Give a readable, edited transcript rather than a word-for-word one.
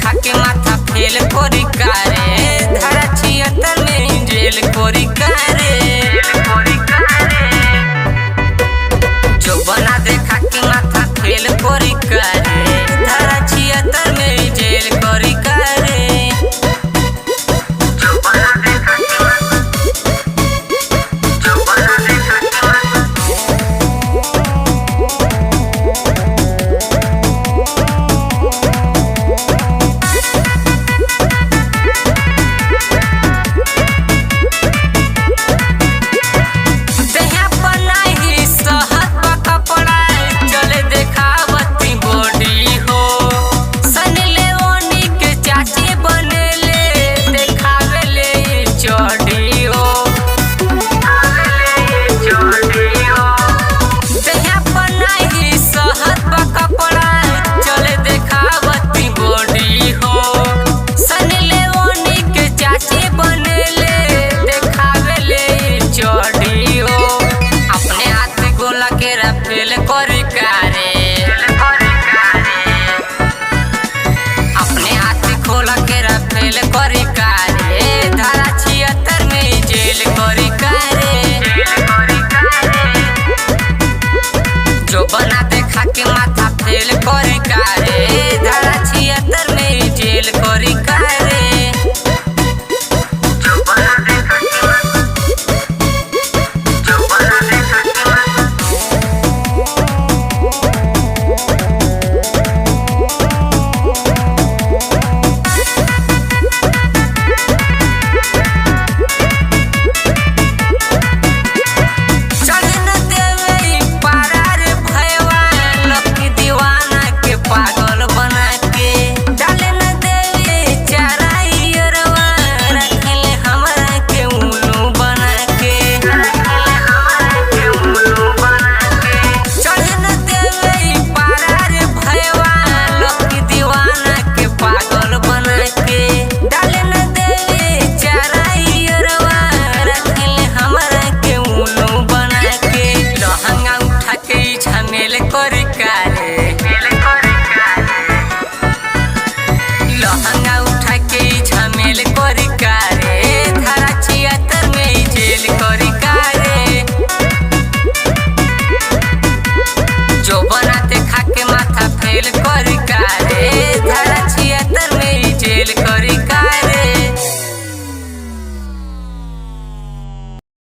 देखा के माथा फेल कोरी कारे, धारा 76 में जेल कोरी कारे। जो बना देखा के माथा फेल कोरी कारे, धारा 76 में जेल कोरी कारे। फेल कोरी कारे, अपने हाथ खोला के फेल कोरी कारे।